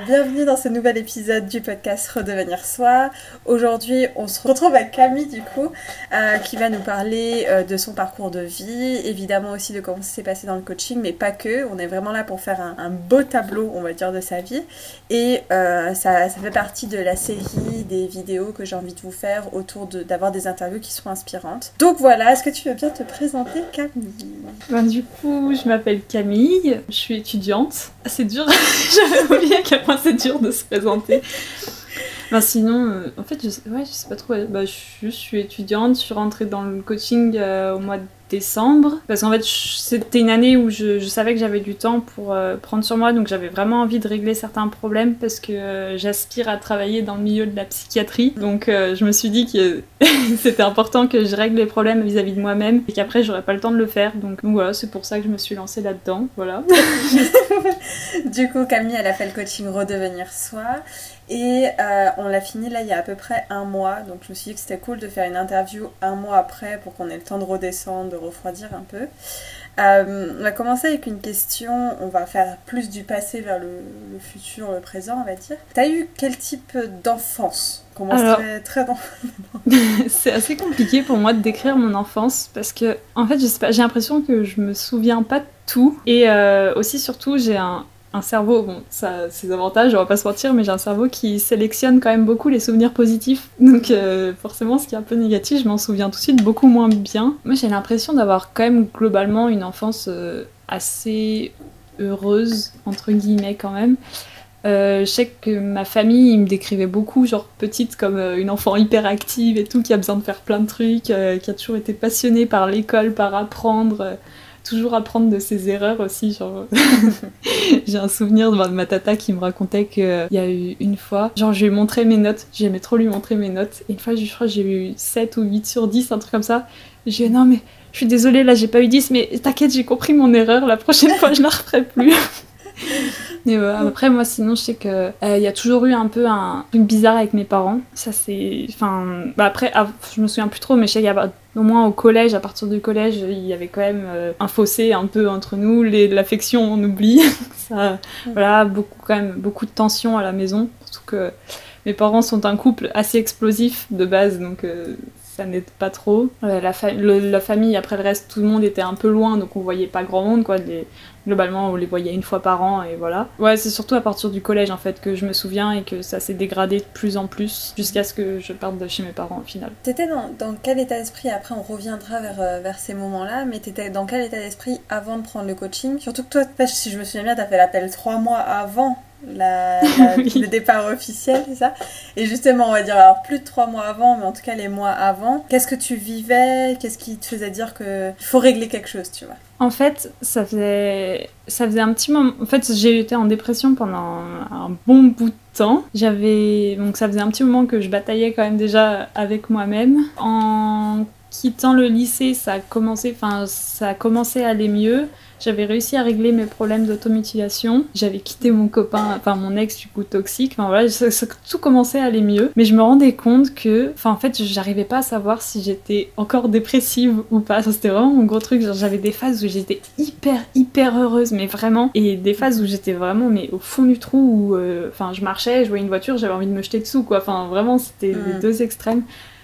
Bienvenue dans ce nouvel épisode du podcast Redevenir Soi. Aujourd'hui, on se retrouve avec Camille qui va nous parler de son parcours de vie, évidemment aussi de comment ça s'est passé dans le coaching, mais pas que. On est vraiment là pour faire un beau tableau, on va dire, de sa vie. Et ça fait partie de la série des vidéos que j'ai envie de vous faire autour d'avoir des interviews qui sont inspirantes. Donc voilà, est-ce que tu veux bien te présenter, Camille? Du coup, je m'appelle Camille, je suis étudiante. C'est dur, j'avais oublié à quel point c'est dur de se présenter. Sinon, en fait, je sais pas trop. Je suis étudiante, je suis rentrée dans le coaching au mois de décembre. Parce qu'en fait, c'était une année où je savais que j'avais du temps pour prendre sur moi, donc j'avais vraiment envie de régler certains problèmes parce que j'aspire à travailler dans le milieu de la psychiatrie. Donc je me suis dit que c'était important que je règle les problèmes vis-à-vis de moi-même et qu'après j'aurais pas le temps de le faire. Donc voilà, c'est pour ça que je me suis lancée là-dedans. Voilà. Du coup, Camille, elle a fait le coaching Redevenir Soi. Et on l'a fini là il y a à peu près un mois, donc je me suis dit que c'était cool de faire une interview un mois après pour qu'on ait le temps de redescendre, de refroidir un peu. On va commencer avec une question, on va faire plus du passé vers le futur, le présent on va dire. T'as eu quel type d'enfance? Alors, très c'est assez compliqué pour moi de décrire mon enfance parce que en fait je sais pas, j'ai l'impression que je me souviens pas de tout et aussi surtout j'ai un cerveau, bon, ça a ses avantages, on va pas se mentir, mais j'ai un cerveau qui sélectionne quand même beaucoup les souvenirs positifs. Donc forcément, ce qui est un peu négatif, je m'en souviens tout de suite beaucoup moins bien. Moi, j'ai l'impression d'avoir quand même globalement une enfance assez heureuse, entre guillemets quand même. Je sais que ma famille, ils me décrivaient beaucoup, genre petite, comme une enfant hyper active et tout, qui a besoin de faire plein de trucs, qui a toujours été passionnée par l'école, par apprendre... toujours apprendre de ses erreurs aussi, genre j'ai un souvenir de ma tata qui me racontait qu'il y a eu une fois, genre je lui ai montré mes notes, j'aimais trop lui montrer mes notes, et une fois je crois que j'ai eu 7 ou 8 sur 10, un truc comme ça, et j'ai dit non mais je suis désolée là j'ai pas eu 10, mais t'inquiète j'ai compris mon erreur, la prochaine fois je la referai plus. Et après moi sinon je sais que y a toujours eu un peu un truc bizarre avec mes parents, ça c'est, après je me souviens plus trop, mais je sais qu'il y a au moins au collège, à partir du collège il y avait quand même un fossé un peu entre nous, l'affection on oublie. Ça, voilà, beaucoup de tension à la maison, surtout que mes parents sont un couple assez explosif de base, donc ça n'aide pas trop. La famille, après le reste, tout le monde était un peu loin, donc on voyait pas grand monde, quoi. Globalement, on les voyait une fois par an, et voilà. Ouais, c'est surtout à partir du collège, en fait, que je me souviens, et que ça s'est dégradé de plus en plus, jusqu'à ce que je parte de chez mes parents, au final. T'étais dans quel état d'esprit, après on reviendra vers ces moments-là, mais t'étais dans quel état d'esprit avant de prendre le coaching? Surtout que toi, si je me souviens bien, t'as fait l'appel 3 mois avant oui. Le départ officiel, c'est ça? Et justement, on va dire, alors plus de 3 mois avant, mais en tout cas les mois avant, qu'est-ce que tu vivais? Qu'est-ce qui te faisait dire qu'il faut régler quelque chose, tu vois? En fait, ça faisait un petit moment... En fait, j'ai été en dépression pendant un bon bout de temps. Donc ça faisait un petit moment que je bataillais quand même déjà avec moi-même. En quittant le lycée, ça a commencé à aller mieux. J'avais réussi à régler mes problèmes d'automutilation. J'avais quitté mon copain, mon ex du coup toxique. Voilà, tout commençait à aller mieux. Mais je me rendais compte que, en fait, j'arrivais pas à savoir si j'étais encore dépressive ou pas. Ça, c'était vraiment mon gros truc. Genre, j'avais des phases où j'étais hyper heureuse, mais vraiment. Et des phases où j'étais vraiment, mais au fond du trou où, je marchais, je voyais une voiture, j'avais envie de me jeter dessous, quoi. Vraiment, c'était les deux extrêmes.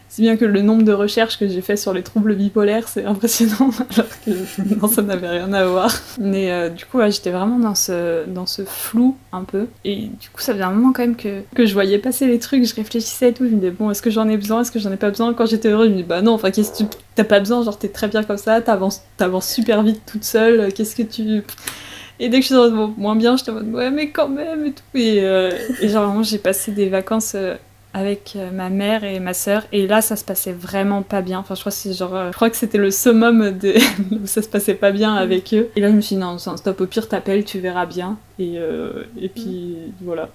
Si bien que le nombre de recherches que j'ai fait sur les troubles bipolaires, c'est impressionnant, alors que non, ça n'avait rien à voir. Mais du coup, j'étais vraiment dans ce flou, un peu. Et du coup, ça faisait un moment quand même que je voyais passer les trucs, je réfléchissais et tout, je me disais, bon, est-ce que j'en ai besoin, est-ce que j'en ai pas besoin? Quand j'étais heureuse, je me disais, bah non, qu'est-ce que t'as pas besoin, genre t'es très bien comme ça, t'avances super vite toute seule, qu'est-ce que tu... Et dès que je suis dans moins bien, j'étais en mode, ouais, mais quand même, et tout. Et genre, vraiment, j'ai passé des vacances... avec ma mère et ma sœur, et là ça se passait vraiment pas bien, je crois que c'était le summum où ça se passait pas bien avec eux, et là je me suis dit non, stop, au pire t'appelles, tu verras bien, et puis voilà.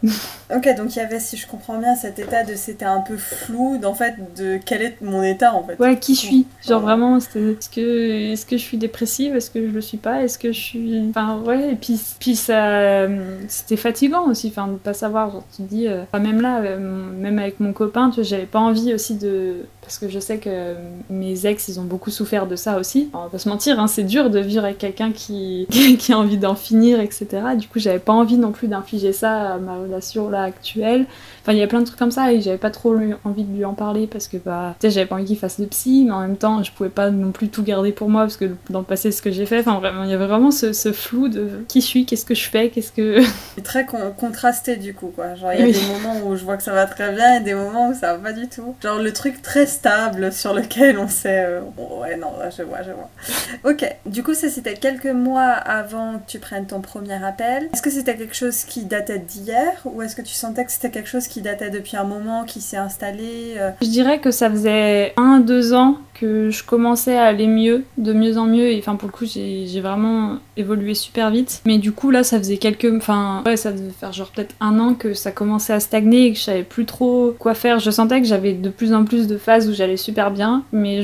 Ok, donc il y avait, si je comprends bien, cet état c'était un peu flou, en fait, de quel est mon état en fait. Ouais, qui je suis, genre vraiment, est-ce que je suis dépressive, est-ce que je le suis pas, est-ce que je suis... ouais, et puis ça, c'était fatigant aussi, de pas savoir, genre tu te dis, même là, même avec mon copain, tu vois, j'avais pas envie aussi de... Parce que je sais que mes ex, ils ont beaucoup souffert de ça aussi. On va pas se mentir, c'est dur de vivre avec quelqu'un qui a envie d'en finir, etc. Du coup, j'avais pas envie non plus d'infliger ça à ma relation là actuelle. Enfin, il y a plein de trucs comme ça et j'avais pas trop envie de lui en parler parce que bah, tu sais, j'avais pas envie qu'il fasse de psy, mais en même temps, je pouvais pas non plus tout garder pour moi parce que dans le passé, c'est ce que j'ai fait. Enfin, vraiment, il y avait vraiment ce flou de qui je suis, qu'est-ce que je fais, qu'est-ce que. C'est très contrasté du coup, quoi. Genre, il y a des moments où je vois que ça va très bien et des moments où ça va pas du tout. Genre, le truc très stable sur lequel on sait. Bon, ouais, non, là, je vois. Ok, du coup, ça c'était quelques mois avant que tu prennes ton premier appel. Est-ce que c'était quelque chose qui datait d'hier ou est-ce que tu sentais que c'était quelque chose qui datait depuis un moment, qui s'est installé Je dirais que ça faisait 1-2 ans que je commençais à aller mieux, de mieux en mieux, et enfin pour le coup j'ai vraiment évolué super vite. Mais du coup là ça faisait ça devait faire genre peut-être 1 an que ça commençait à stagner et que je savais plus trop quoi faire. Je sentais que j'avais de plus en plus de phases où j'allais super bien, mais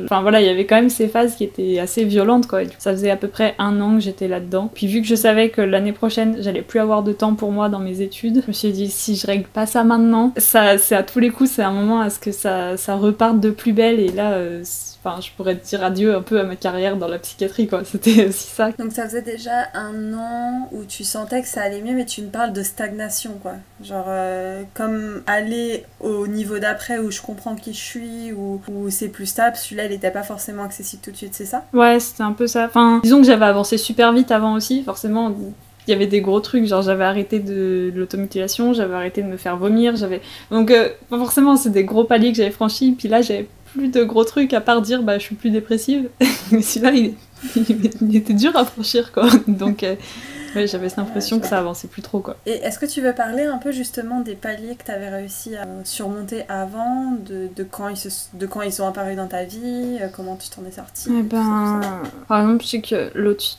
enfin voilà, il y avait quand même ces phases qui étaient assez violentes quoi. Ça faisait à peu près 1 an que j'étais là-dedans. Puis vu que je savais que l'année prochaine j'allais plus avoir de temps pour moi dans mes études, je me suis dit si je règle pas ça maintenant, ça c'est à tous les coups, c'est un moment à ce que ça reparte de plus belle et là je pourrais dire adieu un peu à ma carrière dans la psychiatrie quoi, c'était aussi ça. Donc ça faisait déjà 1 an où tu sentais que ça allait mieux mais tu me parles de stagnation quoi, genre comme aller au niveau d'après où je comprends qui je suis où c'est plus stable, celui-là il était pas forcément accessible tout de suite, c'est ça? Ouais, c'était un peu ça, enfin disons que j'avais avancé super vite avant aussi, forcément il y avait des gros trucs, genre j'avais arrêté de l'automutilation, j'avais arrêté de me faire vomir, donc forcément c'est des gros paliers que j'avais franchis, puis là j'avais plus de gros trucs à part dire bah je suis plus dépressive. Mais celui-là il était dur à franchir quoi, donc ouais, j'avais cette impression que ça avançait plus trop quoi. Et est-ce que tu veux parler un peu justement des paliers que tu avais réussi à surmonter avant, de quand ils sont apparus dans ta vie, comment tu t'en es sortie? Par exemple, je sais que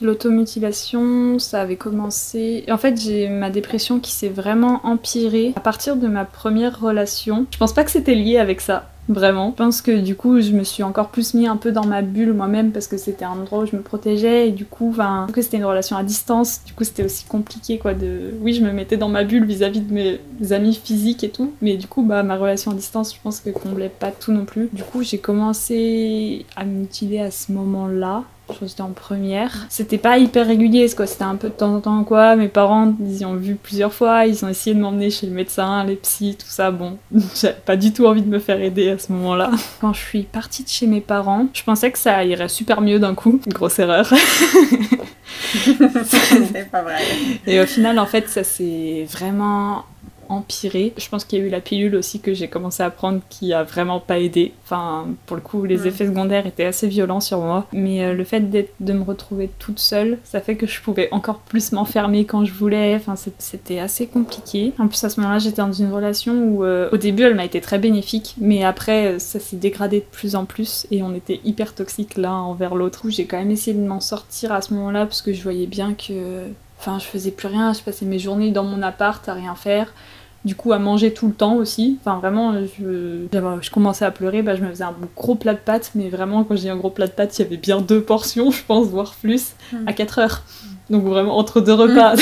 l'automutilation, ça avait commencé. En fait, j'ai ma dépression qui s'est vraiment empirée à partir de ma première relation. Je pense pas que c'était lié avec ça. Vraiment. Je pense que du coup, je me suis encore plus mis un peu dans ma bulle moi-même parce que c'était un endroit où je me protégeais et du coup, que c'était une relation à distance. Du coup, c'était aussi compliqué quoi Oui, je me mettais dans ma bulle vis-à-vis de mes amis physiques et tout, mais du coup, ma relation à distance, je pense que comblait pas tout non plus. Du coup, j'ai commencé à me mutiler à ce moment-là. Je crois que j'étais en première. C'était pas hyper régulier, quoi. C'était un peu de temps en temps, quoi. Mes parents, ils y ont vu plusieurs fois. Ils ont essayé de m'emmener chez le médecin, les psys, tout ça. Bon, j'avais pas du tout envie de me faire aider à ce moment-là. Quand je suis partie de chez mes parents, je pensais que ça irait super mieux d'un coup. Grosse erreur. C'est pas vrai. Et au final, en fait, ça s'est vraiment empiré. Je pense qu'il y a eu la pilule aussi que j'ai commencé à prendre qui a vraiment pas aidé. Enfin, pour le coup, les effets secondaires étaient assez violents sur moi. Mais le fait de me retrouver toute seule, ça fait que je pouvais encore plus m'enfermer quand je voulais. Enfin, c'était assez compliqué. En plus, à ce moment-là, j'étais dans une relation où, au début, elle m'a été très bénéfique. Mais après, ça s'est dégradé de plus en plus et on était hyper toxiques l'un envers l'autre. J'ai quand même essayé de m'en sortir à ce moment-là parce que je voyais bien que... Enfin, je faisais plus rien. Je passais mes journées dans mon appart à rien faire. Du coup, à manger tout le temps aussi. Enfin, vraiment, je commençais à pleurer, je me faisais un gros plat de pâtes, mais vraiment, quand je dis un gros plat de pâtes, il y avait bien 2 portions, je pense, voire plus, à 4 heures. Donc vraiment, entre 2 repas.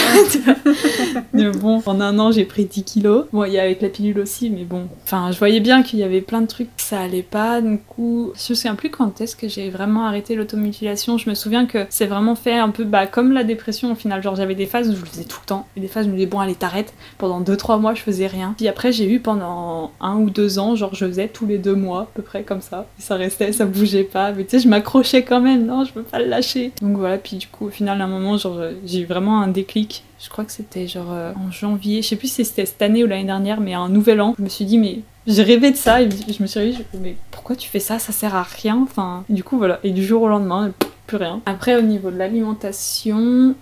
Mais bon, en 1 an, j'ai pris 10 kilos. Bon, il y a avec la pilule aussi, mais bon. Enfin, je voyais bien qu'il y avait plein de trucs, ça allait pas. Du coup, je me souviens plus quand est-ce que j'ai vraiment arrêté l'automutilation. Je me souviens que c'est vraiment fait un peu comme la dépression au final. Genre, j'avais des phases où je le faisais tout le temps. Et des phases où je me disais, bon, allez, t'arrêtes. Pendant 2-3 mois, je faisais rien. Puis après, j'ai eu pendant 1 ou 2 ans, genre, je faisais tous les 2 mois, à peu près comme ça. Et ça restait, ça bougeait pas. Mais tu sais, je m'accrochais quand même. Non, je peux pas le lâcher. Donc voilà, puis du coup, au final, à un moment, genre, j'ai eu vraiment un déclic. Je crois que c'était genre en janvier, je sais plus si c'était cette année ou l'année dernière, mais à un nouvel an, je me suis dit mais j'ai rêvé de ça et je me suis dit mais pourquoi tu fais ça sert à rien, enfin du coup voilà, et du jour au lendemain plus rien. Après au niveau de l'alimentation,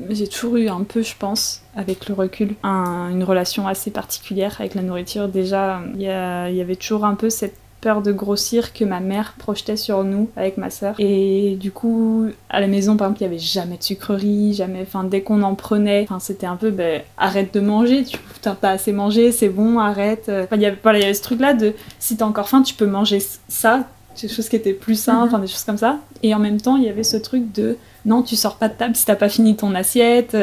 j'ai toujours eu un peu, je pense, avec le recul, une relation assez particulière avec la nourriture. Déjà il y avait toujours un peu cette peur de grossir que ma mère projetait sur nous avec ma sœur. Et du coup, à la maison, par exemple, il n'y avait jamais de sucreries, jamais, enfin, dès qu'on en prenait, enfin, c'était un peu, arrête de manger, tu t'as pas assez mangé, c'est bon, arrête. Enfin, il y avait ce truc-là de, si t'as encore faim, tu peux manger ça, des choses qui étaient plus saines, enfin, des choses comme ça. Et en même temps, il y avait ce truc de, non, tu sors pas de table si t'as pas fini ton assiette.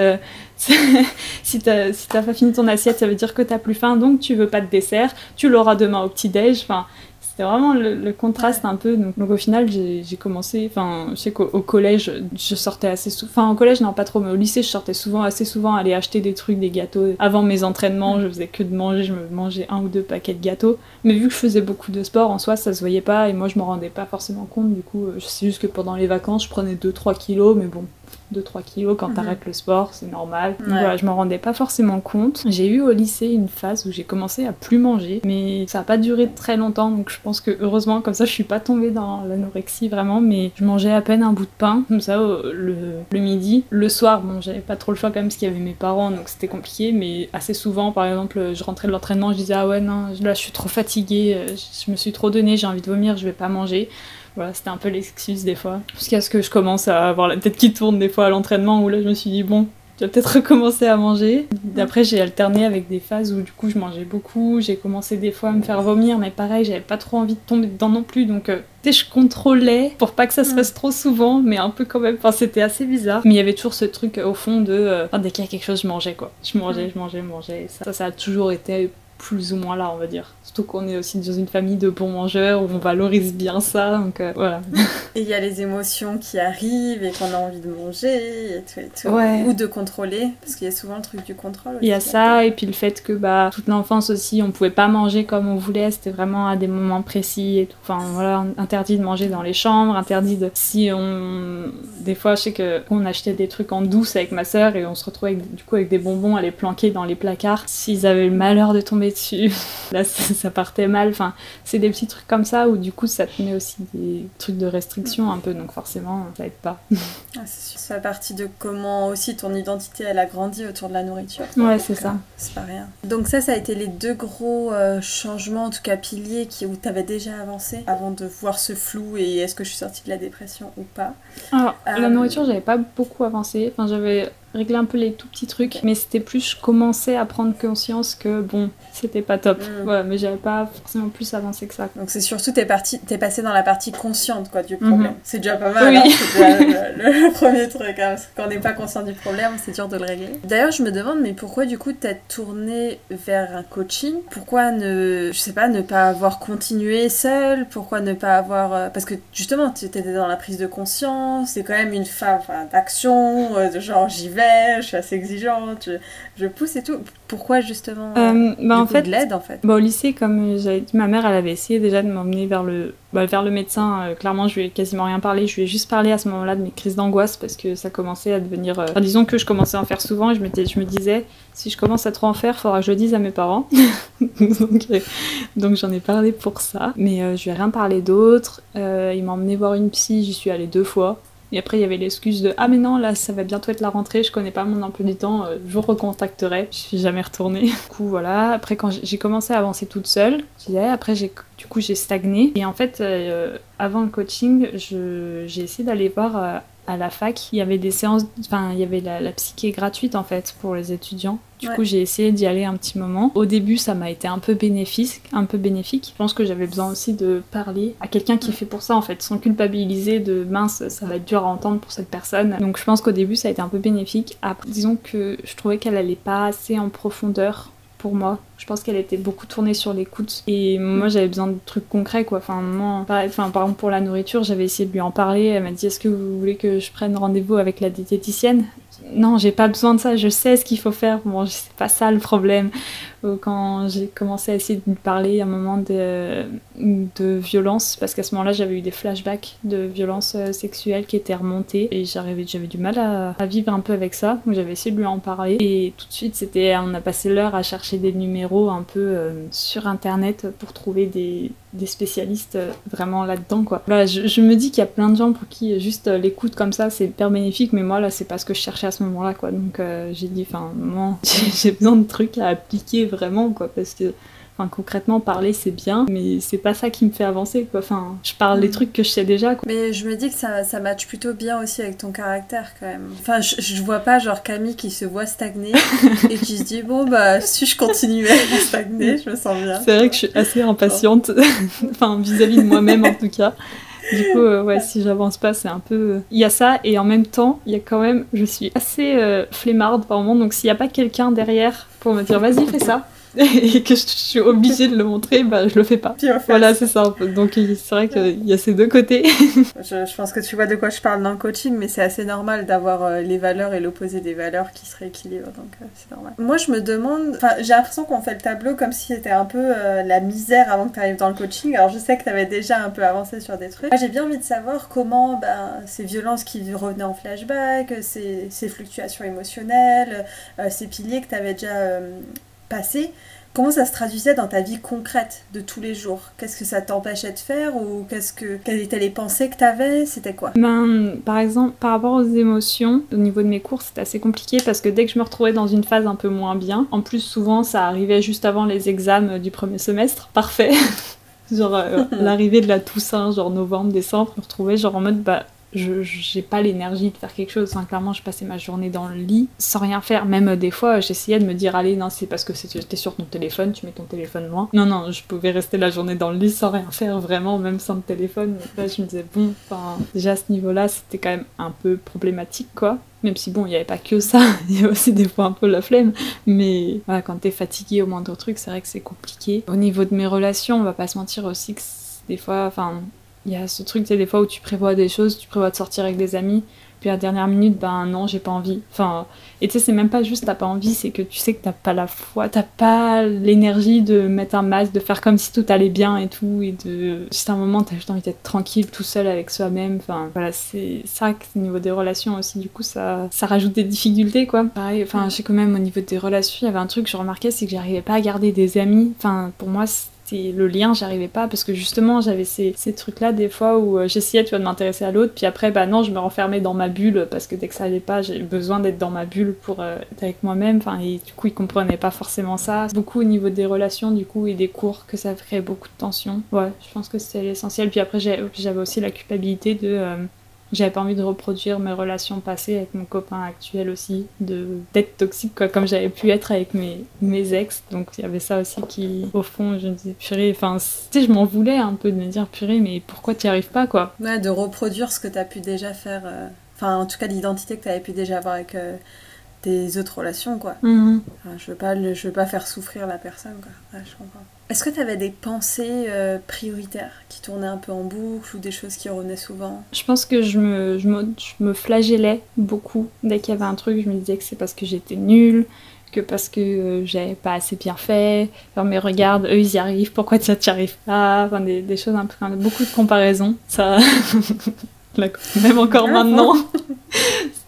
Si t'as pas fini ton assiette, ça veut dire que t'as plus faim, donc tu veux pas de dessert, tu l'auras demain au petit-déj, enfin... c'était vraiment le contraste un peu. Donc au final, j'ai commencé, enfin, je sais qu'au collège, je sortais assez souvent, enfin au collège non pas trop, mais au lycée, je sortais assez souvent aller acheter des trucs, des gâteaux. Avant mes entraînements, je faisais que de manger, je me mangeais 1 ou 2 paquets de gâteaux. Mais vu que je faisais beaucoup de sport, en soi, ça se voyait pas et moi je m'en rendais pas forcément compte. Du coup, je sais juste que pendant les vacances, je prenais 2-3 kilos, mais bon. 2-3 kilos quand t'arrêtes le sport, c'est normal. Donc voilà, je m'en rendais pas forcément compte. J'ai eu au lycée une phase où j'ai commencé à plus manger, mais ça a pas duré très longtemps, donc je pense que heureusement, comme ça, je suis pas tombée dans l'anorexie vraiment, mais je mangeais à peine un bout de pain, comme ça, le midi. Le soir, bon, j'avais pas trop le choix quand même, parce qu'il y avait mes parents, donc c'était compliqué, mais assez souvent, par exemple, je rentrais de l'entraînement, je disais, ah ouais, non, là, je suis trop fatiguée, je me suis trop donnée, j'ai envie de vomir, je vais pas manger. Voilà, c'était un peu l'excuse des fois. Jusqu'à ce que je commence à avoir la tête qui tourne des fois à l'entraînement, où là je me suis dit bon, tu vas peut-être recommencer à manger. Après j'ai alterné avec des phases où du coup je mangeais beaucoup, j'ai commencé des fois à me faire vomir, mais pareil, j'avais pas trop envie de tomber dedans non plus, donc je contrôlais pour pas que ça se fasse trop souvent, mais un peu quand même, enfin c'était assez bizarre. Mais il y avait toujours ce truc au fond de, dès qu'il y a quelque chose, je mangeais quoi. Je mangeais. Ça a toujours été plus ou moins là, on va dire. Surtout qu'on est aussi dans une famille de bons mangeurs où on valorise bien ça, donc voilà. Et il y a les émotions qui arrivent et qu'on a envie de manger et tout. Ouais. Ou de contrôler, parce qu'il y a souvent le truc du contrôle aussi. Il y a ça, et puis le fait que toute l'enfance aussi, on pouvait pas manger comme on voulait, c'était vraiment à des moments précis et tout. Enfin voilà, interdit de manger dans les chambres, interdit de... Des fois, je sais qu'on achetait des trucs en douce avec ma sœur et on se retrouvait avec des bonbons à les planquer dans les placards. S'ils avaient le malheur de tomber dessus, là ça partait mal. Enfin, c'est des petits trucs comme ça où du coup ça te met aussi des trucs de restriction un peu, donc forcément ça aide pas. Ah, c'est sûr. Ça fait partie de comment aussi ton identité elle a grandi autour de la nourriture. Ouais, c'est ça. C'est pas rien. Donc ça a été les 2 gros changements, en tout cas piliers, où t'avais déjà avancé avant de voir ce flou et est-ce que je suis sortie de la dépression ou pas. Alors, la nourriture, j'avais pas beaucoup avancé. Enfin, j'avais réglé un peu les tout petits trucs, mais c'était plus, je commençais à prendre conscience que bon, c'était pas top. Voilà, mais j'avais pas forcément plus avancé que ça. Donc c'est surtout t'es passé dans la partie consciente quoi du problème. C'est déjà pas mal. Oui. Hein, c'est déjà le premier truc. Hein, parce que quand on n'est pas conscient du problème, c'est dur de le régler. D'ailleurs, je me demande, mais pourquoi du coup t'as tourné vers un coaching? Pourquoi ne pas avoir continué seule? Pourquoi ne pas avoir... Parce que justement, tu étais dans la prise de conscience, c'est quand même une femme d'action, de genre j'y vais, je suis assez exigeante, je pousse et tout. Pourquoi justement en fait, de l'aide en fait? Au lycée, comme j'avais dit, ma mère elle avait essayé déjà de m'emmener vers le médecin. Clairement, je lui ai quasiment rien parlé. Je lui ai juste parlé à ce moment-là de mes crises d'angoisse parce que ça commençait à devenir... disons que je commençais à en faire souvent et je me disais, si je commence à trop en faire, il faudra que je le dise à mes parents. donc j'en ai parlé pour ça. Mais je lui ai rien parlé d'autre. Il m'a emmené voir une psy, j'y suis allée 2 fois. Et après, il y avait l'excuse de « Ah mais non, là, ça va bientôt être la rentrée, je connais pas mon emploi du temps, je vous recontacterai. » Je suis jamais retournée. Du coup, voilà. Après, quand j'ai commencé à avancer toute seule, après, j'ai stagné. Et en fait, avant le coaching, j'ai essayé d'aller voir... à la fac, il y avait des séances, il y avait la psyché gratuite en fait pour les étudiants. Du coup, j'ai essayé d'y aller un petit moment. Au début, ça m'a été un peu bénéfique. Je pense que j'avais besoin aussi de parler à quelqu'un qui fait pour ça en fait, sans culpabiliser de mince, ça va être dur à entendre pour cette personne. Donc je pense qu'au début, ça a été un peu bénéfique. Après, disons que je trouvais qu'elle allait pas assez en profondeur pour moi. Je pense qu'elle était beaucoup tournée sur l'écoute et moi j'avais besoin de trucs concrets quoi. Par exemple pour la nourriture, j'avais essayé de lui en parler. Elle m'a dit est-ce que vous voulez que je prenne rendez-vous avec la diététicienne? Non, j'ai pas besoin de ça, je sais ce qu'il faut faire. Bon, c'est pas ça le problème. Quand j'ai commencé à essayer de lui parler à un moment de violence, parce qu'à ce moment-là j'avais eu des flashbacks de violences sexuelles qui étaient remontées et j'avais du mal à vivre un peu avec ça, donc j'avais essayé de lui en parler et tout de suite on a passé l'heure à chercher des numéros un peu sur internet pour trouver des spécialistes vraiment là-dedans quoi. Là, je me dis qu'il y a plein de gens pour qui juste l'écoute comme ça c'est hyper bénéfique, mais moi là c'est pas ce que je cherchais à ce moment-là quoi, donc j'ai dit moi j'ai besoin de trucs à appliquer vraiment quoi, parce que concrètement parler c'est bien mais c'est pas ça qui me fait avancer quoi. Je parle des trucs que je sais déjà quoi. Mais je me dis que ça matche plutôt bien aussi avec ton caractère quand même. Je vois pas genre Camille qui se voit stagner et qui se dit bon si je continuais à stagner je me sens bien. C'est vrai que je suis assez impatiente vis-à-vis de moi-même en tout cas. Du coup, si j'avance pas, c'est un peu... Il y a ça, et en même temps, il y a quand même... Je suis assez flemmarde par moment, donc s'il y a pas quelqu'un derrière pour me dire « Vas-y, fais ça », et que je suis obligée de le montrer, bah je le fais pas. Voilà, c'est ça un peu. Donc c'est vrai qu'il y a ces deux côtés. Je pense que tu vois de quoi je parle dans le coaching, mais c'est assez normal d'avoir les valeurs et l'opposé des valeurs qui se rééquilibrent, donc c'est normal. Moi je me demande, enfin j'ai l'impression qu'on fait le tableau comme si c'était un peu la misère avant que tu arrives dans le coaching. Alors je sais que tu avais déjà un peu avancé sur des trucs. Moi j'ai bien envie de savoir comment ces violences qui revenaient en flashback, ces fluctuations émotionnelles, ces piliers que tu avais déjà passés, comment ça se traduisait dans ta vie concrète de tous les jours? Qu'est-ce que ça t'empêchait de faire ou quelles étaient les pensées que t'avais? C'était quoi? Par exemple, par rapport aux émotions, au niveau de mes cours, c'était assez compliqué parce que dès que je me retrouvais dans une phase un peu moins bien, en plus souvent ça arrivait juste avant les examens du premier semestre, parfait. Genre l'arrivée de la Toussaint, genre novembre, décembre, je me retrouvais genre en mode j'ai pas l'énergie de faire quelque chose. Enfin, clairement, je passais ma journée dans le lit sans rien faire. Même des fois, j'essayais de me dire allez, non, c'est parce que t'es sur ton téléphone, tu mets ton téléphone loin. Non, je pouvais rester la journée dans le lit sans rien faire, vraiment, même sans le téléphone. Là, je me disais bon, enfin, déjà à ce niveau-là, c'était quand même un peu problématique, quoi. Même si bon, il n'y avait pas que ça, il y a aussi des fois un peu la flemme. Mais voilà, quand t'es fatigué au moindre truc, c'est vrai que c'est compliqué. Au niveau de mes relations, on va pas se mentir aussi que des fois, enfin, il y a ce truc, c'est des fois où tu prévois des choses, tu prévois de sortir avec des amis, puis à la dernière minute, non, j'ai pas envie. Enfin, et tu sais, c'est même pas juste t'as pas envie, c'est que tu sais que t'as pas la foi, t'as pas l'énergie de mettre un masque, de faire comme si tout allait bien et tout, et de... Juste un moment, t'as juste envie d'être tranquille, tout seul avec soi-même, enfin, voilà, c'est ça que au niveau des relations aussi, du coup, ça rajoute des difficultés, quoi. Pareil, enfin, je sais quand même, au niveau des relations, il y avait un truc que je remarquais, c'est que j'arrivais pas à garder des amis, enfin, pour moi, le lien, j'arrivais pas parce que justement j'avais ces trucs là des fois où j'essayais de m'intéresser à l'autre, puis après non, je me renfermais dans ma bulle parce que dès que ça allait pas, j'ai besoin d'être dans ma bulle pour être avec moi-même, enfin, et du coup ils comprenaient pas forcément ça, beaucoup au niveau des relations du coup et des cours, que ça crée beaucoup de tension. Ouais, je pense que c'était l'essentiel. Puis après j'avais aussi la culpabilité de j'avais pas envie de reproduire mes relations passées avec mon copain actuel aussi, d'être toxique, quoi, comme j'avais pu être avec mes ex. Donc il y avait ça aussi qui, au fond, je me disais purée, enfin, tu sais, je m'en voulais un peu de me dire purée, mais pourquoi t'y arrives pas, quoi. Ouais, de reproduire ce que t'as pu déjà faire, enfin en tout cas l'identité que t'avais pu déjà avoir avec tes autres relations, quoi. Mm-hmm. Enfin, je veux pas faire souffrir la personne, quoi. Ouais, je comprends. Est-ce que tu avais des pensées prioritaires qui tournaient un peu en boucle ou des choses qui revenaient souvent? Je pense que je me flagellais beaucoup. Dès qu'il y avait un truc, je me disais que c'est parce que j'étais nulle, que parce que j'avais pas assez bien fait. Genre, mais regarde, eux ils y arrivent, pourquoi tu n'y arrives pas? Enfin, des choses un peu, beaucoup de comparaisons. Ça, même encore maintenant.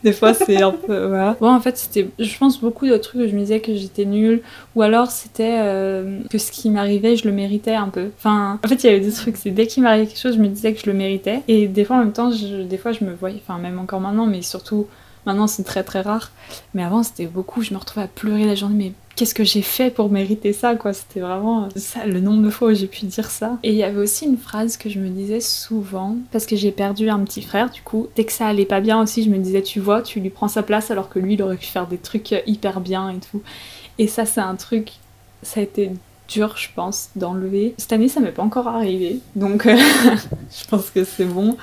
Des fois, c'est un peu... Voilà. Bon, en fait, c'était, je pense, beaucoup de trucs où je me disais que j'étais nulle. Ou alors, c'était que ce qui m'arrivait, je le méritais un peu. Enfin, en fait, il y avait des trucs. C'est dès qu'il m'arrivait quelque chose, je me disais que je le méritais. Et des fois, en même temps, des fois, je me voyais... Enfin, même encore maintenant, mais surtout... Maintenant, c'est très, très rare. Mais avant, c'était beaucoup. Je me retrouvais à pleurer la journée. Mais qu'est-ce que j'ai fait pour mériter ça, quoi? C'était vraiment ça, le nombre de fois où j'ai pu dire ça. Et il y avait aussi une phrase que je me disais souvent, parce que j'ai perdu un petit frère, du coup. Dès que ça allait pas bien aussi, je me disais, tu vois, tu lui prends sa place alors que lui, il aurait pu faire des trucs hyper bien et tout. Et ça, c'est un truc... Ça a été dur, je pense, d'enlever. Cette année, ça m'est pas encore arrivé. Donc, je pense que c'est bon.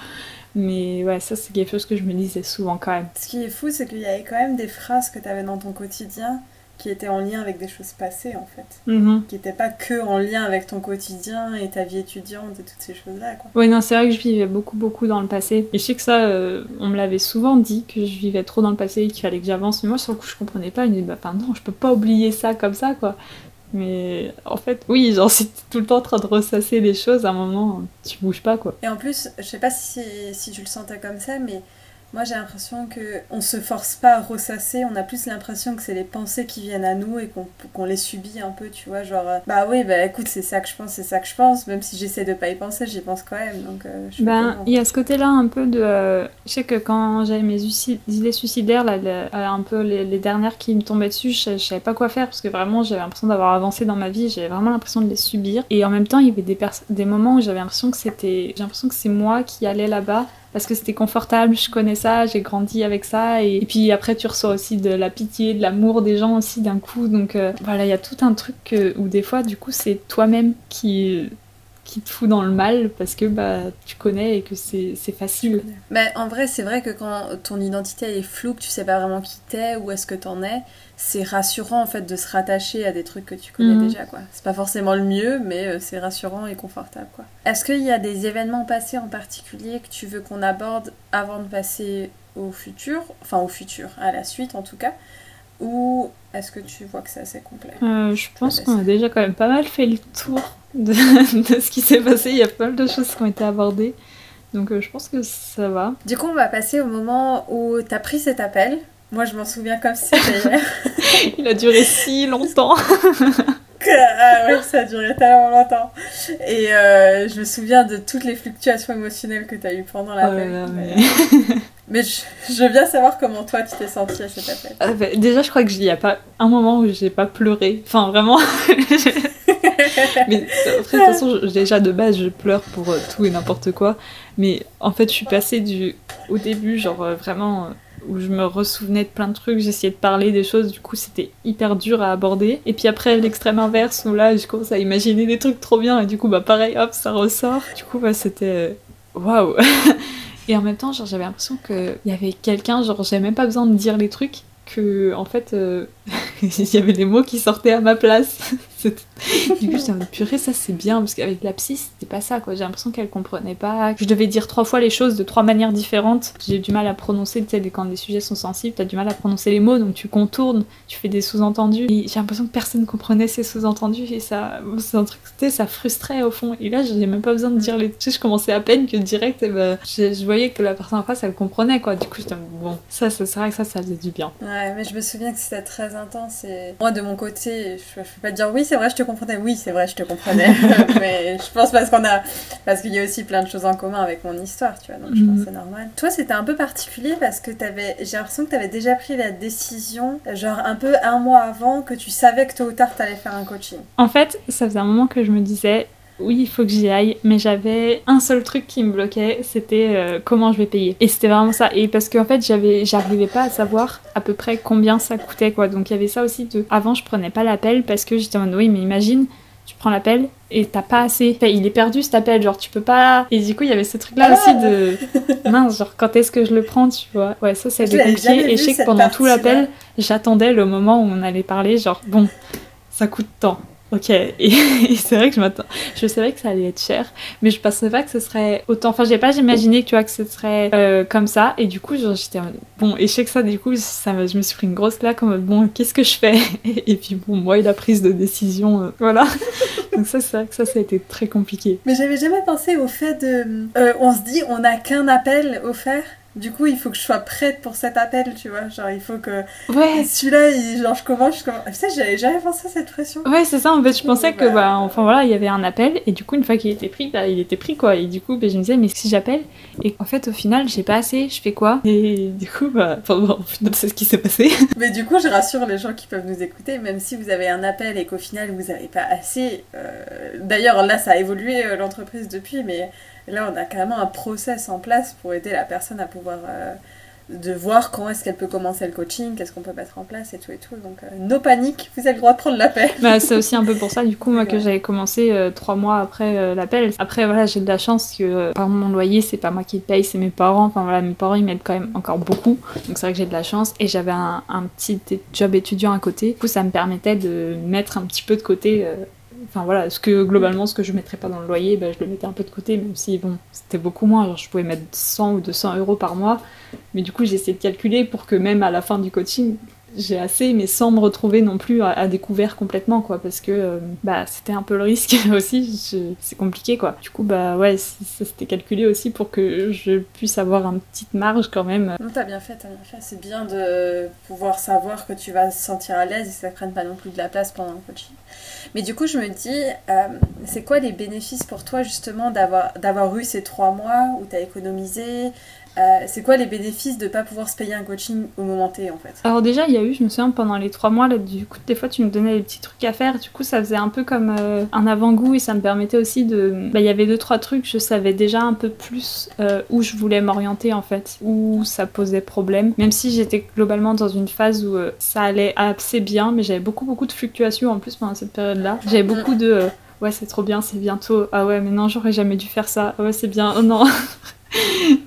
Mais ouais, ça c'est quelque chose que je me disais souvent quand même. Ce qui est fou, c'est qu'il y avait quand même des phrases que tu avais dans ton quotidien qui étaient en lien avec des choses passées en fait. Qui n'étaient pas que en lien avec ton quotidien et ta vie étudiante et toutes ces choses-là, quoi. Oui, non, c'est vrai que je vivais beaucoup dans le passé. Et je sais que ça, on me l'avait souvent dit, que je vivais trop dans le passé et qu'il fallait que j'avance. Mais moi, sur le coup, je comprenais pas. Je me disais, non, je peux pas oublier ça comme ça, quoi. Mais en fait, oui, genre si t'es tout le temps en train de ressasser les choses, à un moment, tu bouges pas, quoi. Et en plus, je sais pas si tu le sentais comme ça, mais moi j'ai l'impression qu'on se force pas à ressasser, on a plus l'impression que c'est les pensées qui viennent à nous et qu'on les subit un peu, tu vois, genre bah oui, bah écoute, c'est ça que je pense, même si j'essaie de pas y penser, j'y pense quand même, donc il y a ce côté-là un peu de... je sais que quand j'avais mes idées suicidaires, là, un peu les dernières qui me tombaient dessus, je savais pas quoi faire, parce que vraiment j'avais l'impression d'avoir avancé dans ma vie, j'avais vraiment l'impression de les subir, et en même temps il y avait des moments où j'avais l'impression que c'est moi qui allais là-bas, parce que c'était confortable, je connais ça, j'ai grandi avec ça, et puis après tu reçois aussi de la pitié, de l'amour des gens aussi d'un coup, donc voilà, il y a tout un truc où des fois du coup c'est toi-même qui te fout dans le mal parce que tu connais et que c'est facile. Mais en vrai, c'est vrai que quand ton identité elle est floue, que tu sais pas vraiment qui t'es, où est-ce que t'en es, c'est rassurant en fait de se rattacher à des trucs que tu connais déjà, quoi. C'est pas forcément le mieux, mais c'est rassurant et confortable, quoi. Est-ce qu'il y a des événements passés en particulier que tu veux qu'on aborde avant de passer au futur, enfin au futur, à la suite en tout cas, ou est-ce que tu vois que c'est assez complet? Je pense qu'on a déjà quand même pas mal fait le tour de ce qui s'est passé. Il y a pas mal de choses qui ont été abordées. Donc je pense que ça va. Du coup, on va passer au moment où t'as pris cet appel. Moi, je m'en souviens comme si c'était hier. Il a duré si longtemps. Ah ouais, ça a duré tellement longtemps. Et je me souviens de toutes les fluctuations émotionnelles que t'as eues pendant l'appel. Mais je veux bien savoir comment toi tu t'es sentie à cet appel. Déjà, je crois qu'il n'y a pas un moment où j'ai pas pleuré. Enfin, vraiment. Mais après, de toute façon, déjà de base, je pleure pour tout et n'importe quoi. Mais en fait, je suis passée au début, genre vraiment, où je me ressouvenais de plein de trucs, j'essayais de parler des choses, du coup, c'était hyper dur à aborder. Et puis après, l'extrême inverse, où là, je commence à imaginer des trucs trop bien, et du coup, bah pareil, hop, ça ressort. Du coup, bah c'était... Waouh. Et en même temps, genre, j'avais l'impression qu'il y avait quelqu'un, genre, j'avais même pas besoin de dire les trucs, que, en fait, il y avait les mots qui sortaient à ma place. Du coup, j'étais en mode purée, ça c'est bien, parce qu'avec la psy, c'était pas ça, quoi. J'ai l'impression qu'elle comprenait pas, que je devais dire 3 fois les choses de 3 manières différentes. J'ai du mal à prononcer, tu sais, quand les sujets sont sensibles, t'as du mal à prononcer les mots, donc tu contournes, tu fais des sous-entendus. Et j'ai l'impression que personne comprenait ces sous-entendus, et ça, c'est un truc, tu sais, ça frustrait au fond. Et là, j'avais même pas besoin de dire les... Tu sais, je commençais à peine que direct, et ben, je voyais que la personne en face, elle comprenait, quoi. Du coup, j'étais bon, ça, c'est vrai que ça faisait du bien. Ouais, mais je me souviens que c'était très intense, et moi, de mon côté, je peux pas te dire oui, c'est vrai, je te comprenais, oui, c'est vrai, je te comprenais. Mais je pense parce qu'il y a aussi plein de choses en commun avec mon histoire, tu vois, donc je pense que c'est normal. Toi, c'était un peu particulier parce que j'ai l'impression que t'avais déjà pris la décision, genre un peu un mois avant, que tu savais que tôt ou tard t'allais faire un coaching. En fait, ça faisait un moment que je me disais, oui, il faut que j'y aille, mais j'avais un seul truc qui me bloquait, c'était comment je vais payer. Et c'était vraiment ça. Et parce qu'en fait, j'arrivais pas à savoir à peu près combien ça coûtait, quoi. Donc il y avait ça aussi de... Avant, je prenais pas l'appel parce que j'étais en mode, oui, mais imagine, tu prends l'appel et t'as pas assez. Enfin, il est perdu cet appel, genre tu peux pas... Et du coup, il y avait ce truc-là aussi de... Mince, genre quand est-ce que je le prends, tu vois. Ouais, ça, c'est compliqué. Et je sais que pendant tout l'appel, j'attendais le moment où on allait parler, genre, bon, ça coûte tant. Ok, et c'est vrai que je savais que ça allait être cher, mais je pensais pas que ce serait autant. Enfin, j'ai pas imaginé, tu vois, que ce serait comme ça. Et du coup, genre, j'étais bon. Et je sais que ça, du coup, je me suis pris une grosse claque en mode bon, qu'est-ce que je fais? Et puis bon, moi, la prise de décision, voilà. Donc ça, c'est vrai que ça a été très compliqué. Mais j'avais jamais pensé au fait de, on se dit, on n'a qu'un appel offert. Du coup, il faut que je sois prête pour cet appel, tu vois. Genre, il faut que... Ouais. Celui-là, genre, je commence... Tu sais, j'avais jamais pensé à cette pression. Ouais, c'est ça, en fait, je pensais que, enfin, voilà, il y avait un appel, et du coup, une fois qu'il était pris, il était pris, quoi. Et du coup, je me disais, mais si j'appelle, et en fait, au final, j'ai pas assez, je fais quoi? Et du coup, au final, c'est ce qui s'est passé. Mais du coup, je rassure les gens qui peuvent nous écouter, même si vous avez un appel et qu'au final, vous avez pas assez... D'ailleurs, là, ça a évolué, l'entreprise, depuis, mais... Là, on a carrément un process en place pour aider la personne à pouvoir de voir quand est-ce qu'elle peut commencer le coaching, qu'est-ce qu'on peut mettre en place et tout. Donc, no panique, vous avez le droit de prendre l'appel. C'est aussi un peu pour ça, du coup, moi, que j'avais commencé 3 mois après l'appel. Après, voilà, j'ai de la chance que, par exemple, mon loyer, c'est pas moi qui le paye, c'est mes parents. Enfin, voilà, mes parents, ils m'aident quand même encore beaucoup. Donc, c'est vrai que j'ai de la chance. Et j'avais un petit job étudiant à côté. Du coup, ça me permettait de mettre un petit peu de côté... Enfin voilà, ce que je mettrais pas dans le loyer, je le mettais un peu de côté, même si bon, c'était beaucoup moins, genre je pouvais mettre 100 ou 200 euros par mois, mais du coup j'ai essayé de calculer pour que même à la fin du coaching, j'ai assez, mais sans me retrouver non plus à découvert complètement, quoi, parce que c'était un peu le risque aussi, c'est compliqué, quoi. Du coup, ouais, ça s'était calculé aussi pour que je puisse avoir une petite marge quand même. Non, t'as bien fait. C'est bien de pouvoir savoir que tu vas te sentir à l'aise et que ça ne prenne pas non plus de la place pendant le coaching. Mais du coup, je me dis, c'est quoi les bénéfices pour toi, justement, d'avoir eu ces 3 mois où t'as économisé? C'est quoi les bénéfices de pas pouvoir se payer un coaching au moment T, en fait? Alors déjà, il y a eu, je me souviens, pendant les 3 mois, là, du coup, des fois, tu me donnais des petits trucs à faire, du coup, ça faisait un peu comme un avant-goût, et ça me permettait aussi de... il y avait 2-3 trucs, je savais déjà un peu plus où je voulais m'orienter, en fait, où ça posait problème, même si j'étais globalement dans une phase où ça allait assez bien, mais j'avais beaucoup de fluctuations, en plus, pendant cette période-là. J'avais beaucoup ouais, c'est trop bien, c'est bientôt, ah ouais, mais non, j'aurais jamais dû faire ça, ah ouais, c'est bien, oh non.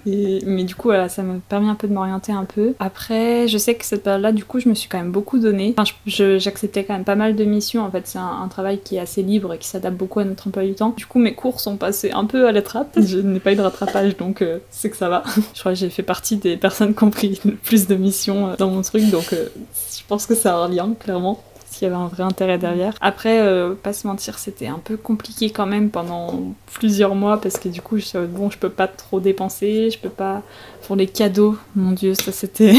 Mais du coup, voilà, ça m'a permis un peu de m'orienter un peu. Après, je sais que cette période-là, du coup, je me suis quand même beaucoup donnée. Enfin, j'acceptais quand même pas mal de missions. En fait, c'est un travail qui est assez libre et qui s'adapte beaucoup à notre emploi du temps. Du coup, mes cours sont passés un peu à la trappe. Je n'ai pas eu de rattrapage, donc c'est que ça va. Je crois que j'ai fait partie des personnes qui ont pris le plus de missions dans mon truc, donc je pense que ça a un lien, clairement. Qu'il y avait un vrai intérêt derrière. Après, pas se mentir, c'était un peu compliqué quand même pendant plusieurs mois parce que du coup, je peux pas trop dépenser, je peux pas... Pour les cadeaux, mon Dieu, ça c'était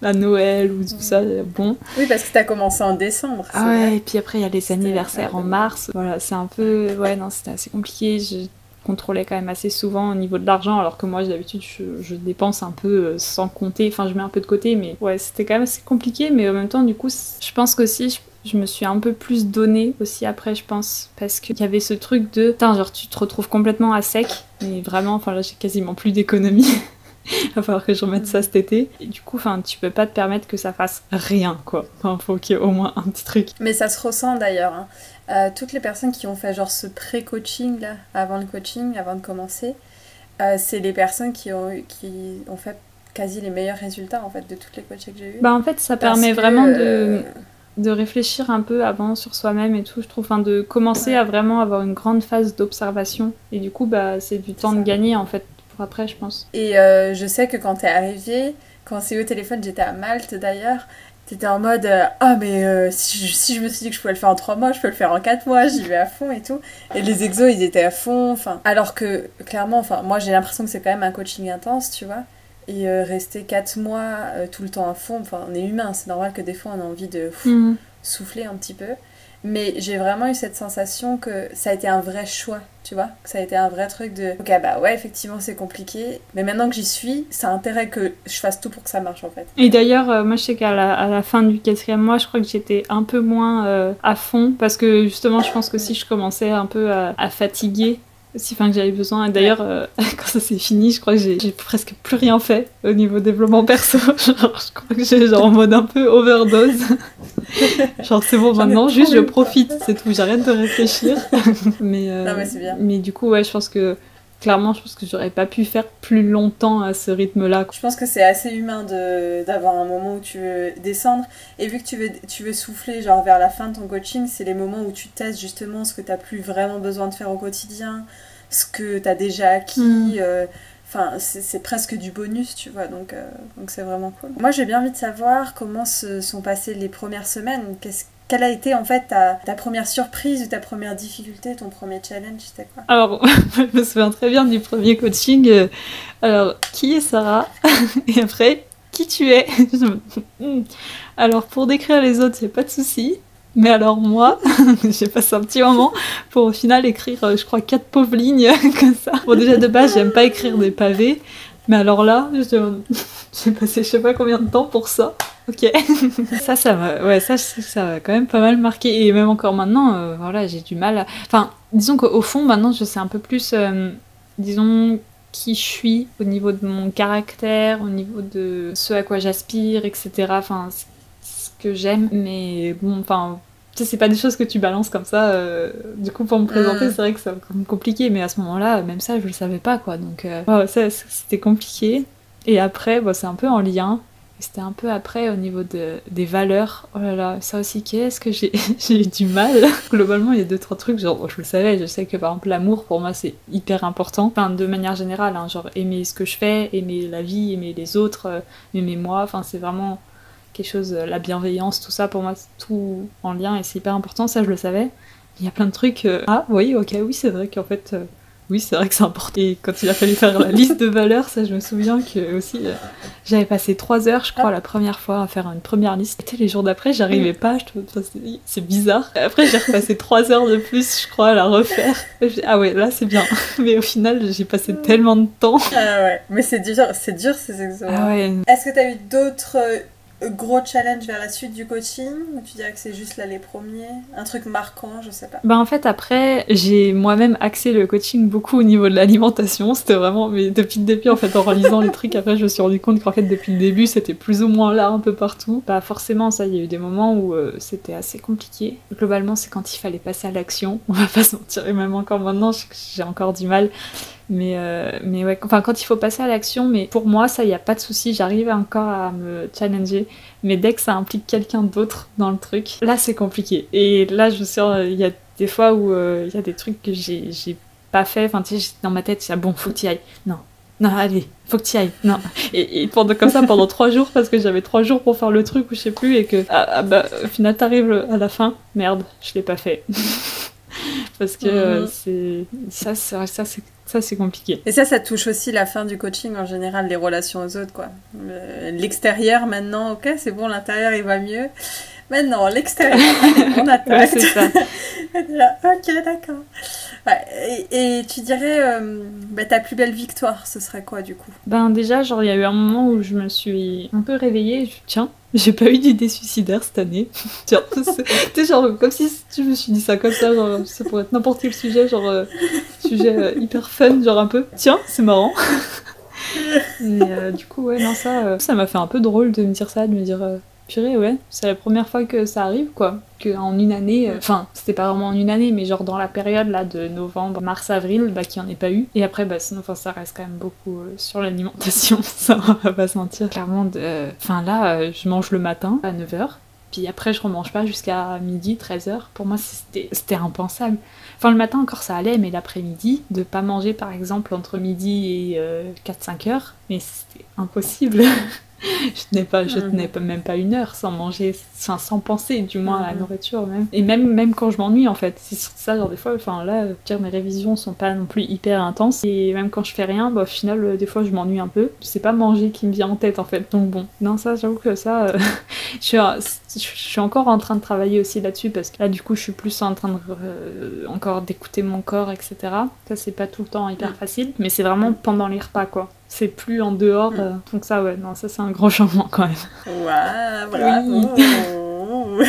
à Noël ou tout ça, bon. Oui, parce que t'as commencé en décembre. Ah ouais, et puis après, il y a les anniversaires en mars. Voilà, c'est un peu... Ouais, non, c'était assez compliqué. Je contrôlais quand même assez souvent au niveau de l'argent, alors que moi d'habitude je dépense un peu sans compter, enfin je mets un peu de côté, mais ouais, c'était quand même assez compliqué, mais en même temps du coup je pense qu'aussi je me suis un peu plus donnée aussi après, je pense, parce qu'il y avait ce truc de putain, genre tu te retrouves complètement à sec, mais vraiment, enfin là j'ai quasiment plus d'économie. Il va falloir que je remette ça cet été. Et du coup, enfin, tu peux pas te permettre que ça fasse rien, quoi. Enfin, faut qu'il y ait au moins un petit truc. Mais ça se ressent d'ailleurs. Hein. Toutes les personnes qui ont fait genre ce pré-coaching là, avant le coaching, avant de commencer, c'est les personnes qui ont fait quasi les meilleurs résultats en fait de toutes les coachings que j'ai eues. Bah en fait, ça permet vraiment de réfléchir un peu avant sur soi-même et tout, je trouve, enfin, de commencer à vraiment avoir une grande phase d'observation. Et du coup, bah c'est du temps de gagner en fait. Après, je pense. Et je sais que quand t'es arrivée, quand c'est au téléphone, j'étais à Malte d'ailleurs, t'étais en mode ah mais si je me suis dit que je pouvais le faire en 3 mois, je peux le faire en 4 mois, j'y vais à fond et tout. Et les exos, ils étaient à fond, enfin. Alors que clairement, enfin, moi j'ai l'impression que c'est quand même un coaching intense, tu vois. Et rester 4 mois tout le temps à fond, enfin on est humain, c'est normal que des fois on a envie de souffler un petit peu. Mais j'ai vraiment eu cette sensation que ça a été un vrai choix, tu vois. Que ça a été un vrai truc de... Ok, bah ouais, effectivement, c'est compliqué. Mais maintenant que j'y suis, ça a intérêt que je fasse tout pour que ça marche, en fait. Et d'ailleurs, moi, je sais qu'à la fin du 4e mois, je crois que j'étais un peu moins à fond. Parce que, justement, je pense que si je commençais un peu à fatiguer... aussi, enfin, que j'avais besoin. Et d'ailleurs, quand ça s'est fini, je crois que j'ai presque plus rien fait au niveau développement perso. Genre, je crois que j'ai genre en mode un peu overdose. Genre, c'est bon, maintenant, juste je profite, c'est tout, j'arrête de réfléchir. Non, mais c'est bien. Mais du coup, ouais, je pense que clairement, je pense que j'aurais pas pu faire plus longtemps à ce rythme-là. Je pense que c'est assez humain d'avoir un moment où tu veux descendre. Et vu que tu veux souffler genre vers la fin de ton coaching, c'est les moments où tu testes justement ce que tu n'as plus vraiment besoin de faire au quotidien, ce que tu as déjà acquis. Enfin, c'est presque du bonus, tu vois, donc c'est vraiment cool. Moi, j'ai bien envie de savoir comment se sont passées les premières semaines. Quelle a été en fait ta première surprise ou ta première difficulté, ton premier challenge, c'était quoi? Alors, je me souviens très bien du premier coaching. Alors, qui est Sarah? Et après, qui tu es? Alors, pour décrire les autres, c'est pas de souci. Mais alors moi, j'ai passé un petit moment pour au final écrire, je crois, 4 pauvres lignes comme ça. Bon, déjà de base, j'aime pas écrire des pavés. Mais alors là, j'ai passé je sais pas combien de temps pour ça. Ok. Ça m'a quand même pas mal marqué. Et même encore maintenant, voilà, j'ai du mal à... Enfin, disons qu'au fond, maintenant, je sais un peu plus, disons, qui je suis au niveau de mon caractère, au niveau de ce à quoi j'aspire, etc. Enfin, ce que j'aime. Mais bon, enfin... Tu sais, c'est pas des choses que tu balances comme ça. Du coup, pour me présenter, c'est vrai que c'est compliqué. Mais à ce moment-là, même ça, je le savais pas, quoi. Donc, ça, c'était compliqué. Et après, c'est un peu en lien. C'était un peu après au niveau des valeurs. Oh là là, ça aussi, qu'est-ce que j'ai eu du mal. Globalement, il y a 2-3 trucs, genre, je le savais, je sais que par exemple, l'amour, pour moi, c'est hyper important. Enfin, de manière générale, hein, genre, aimer ce que je fais, aimer la vie, aimer les autres, aimer moi, enfin, c'est vraiment quelque chose, la bienveillance, tout ça, pour moi, c'est tout en lien et c'est hyper important, ça, je le savais. Il y a plein de trucs, ah, oui, ok, oui, c'est vrai qu'en fait... Oui, c'est vrai que c'est important. Et quand il a fallu faire la liste de valeurs, ça, je me souviens que aussi, j'avais passé 3 heures, je crois, la première fois à faire une première liste. Et les jours d'après, j'arrivais pas, c'est bizarre. Et après, j'ai repassé 3 heures de plus, je crois, à la refaire. Ah ouais, là, c'est bien. Mais au final, j'ai passé tellement de temps. Ah ouais, mais c'est dur ces exos. Ah ouais. Est-ce que t'as eu d'autres gros challenge vers la suite du coaching, ou tu dirais que c'est juste là les premiers, un truc marquant, je sais pas? Bah en fait après j'ai moi-même axé le coaching beaucoup au niveau de l'alimentation, c'était vraiment, mais depuis le début en fait en réalisant les trucs, après je me suis rendu compte qu'en fait depuis le début c'était plus ou moins là un peu partout. Bah forcément ça, il y a eu des moments où c'était assez compliqué. Globalement c'est quand il fallait passer à l'action, on va pas se mentir, et même encore maintenant j'ai encore du mal. Mais ouais, enfin, quand il faut passer à l'action, mais pour moi, ça, il n'y a pas de souci, j'arrive encore à me challenger. Mais dès que ça implique quelqu'un d'autre dans le truc, là, c'est compliqué. Et là, je sens, il y a des fois où il y a des trucs que j'ai pas fait. Enfin, tu sais, dans ma tête, c'est bon, faut que tu y ailles. Non, allez, faut que tu y ailles. Non. Et comme ça pendant 3 jours, parce que j'avais 3 jours pour faire le truc ou je sais plus, et que bah, au final, t'arrives à la fin, merde, je l'ai pas fait. Parce que c'est compliqué. Et ça touche aussi la fin du coaching en général, les relations aux autres, quoi. L'extérieur, maintenant, ok, c'est bon, l'intérieur, il va mieux. Maintenant, l'extérieur, on attaque. Ouais, c'est ça. Ok, d'accord. Ouais, et tu dirais, ta plus belle victoire, ce serait quoi, du coup? Ben déjà, genre, il y a eu un moment où je me suis un peu réveillée, tiens, j'ai pas eu d'idée suicidaire cette année. Tu sais, genre, comme si je me suis dit ça comme ça, genre, ça pourrait être n'importe quel sujet, genre, sujet hyper fun, genre un peu, tiens, c'est marrant. Mais du coup, ouais, non, ça m'a fait un peu drôle de me dire ça, de me dire, purée, ouais, c'est la première fois que ça arrive, quoi. Qu'en une année, enfin, c'était pas vraiment en une année, mais genre dans la période là de novembre, mars, avril, bah qu'il n'y en ait pas eu. Et après, bah sinon, ça reste quand même beaucoup sur l'alimentation, ça on va pas se mentir. Clairement, enfin là, je mange le matin à 9h. Puis après, je remange pas jusqu'à midi, 13h. Pour moi, c'était impensable. Enfin, le matin encore, ça allait, mais l'après-midi, de pas manger, par exemple, entre midi et 4-5 heures, mais c'était impossible. Je tenais pas, même pas 1 heure sans manger, sans penser, du moins, à la nourriture, même. Et même quand je m'ennuie, en fait. C'est sur ça, genre, des fois, enfin, là, mes révisions sont pas non plus hyper intenses. Et même quand je fais rien, bah, au final, des fois, je m'ennuie un peu. C'est pas manger qui me vient en tête, en fait. Donc bon, non, ça, j'avoue que ça... je suis encore en train de travailler aussi là-dessus, parce que là, du coup, je suis plus en train de encore d'écouter mon corps, etc. Ça, c'est pas tout le temps hyper facile, mais c'est vraiment pendant les repas, quoi. C'est plus en dehors, donc ça, ouais, non, ça, c'est un grand changement, quand même. Waouh, bravo. Oui.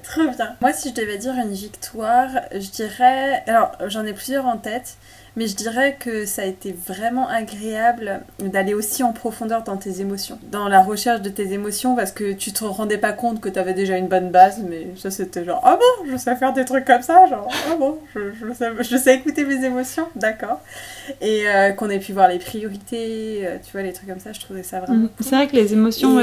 Trop bien. Moi, si je devais dire une victoire, je dirais... Alors, j'en ai plusieurs en tête, mais je dirais que ça a été vraiment agréable d'aller aussi en profondeur dans tes émotions, dans la recherche de tes émotions, parce que tu te rendais pas compte que t'avais déjà une bonne base, mais ça c'était genre, ah bon, je sais faire des trucs comme ça, genre, ah bon, je sais écouter mes émotions, d'accord. Et qu'on ait pu voir les priorités, tu vois, les trucs comme ça, je trouvais ça vraiment cool. C'est vrai que les émotions,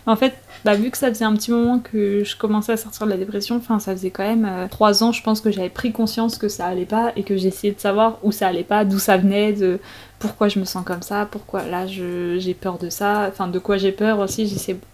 en fait, bah, vu que ça faisait un petit moment que je commençais à sortir de la dépression, enfin ça faisait quand même 3 ans, je pense que j'avais pris conscience que ça allait pas et que j'essayais de savoir où ça allait pas, d'où ça venait, de pourquoi je me sens comme ça, pourquoi là j'ai peur de ça, enfin de quoi j'ai peur aussi,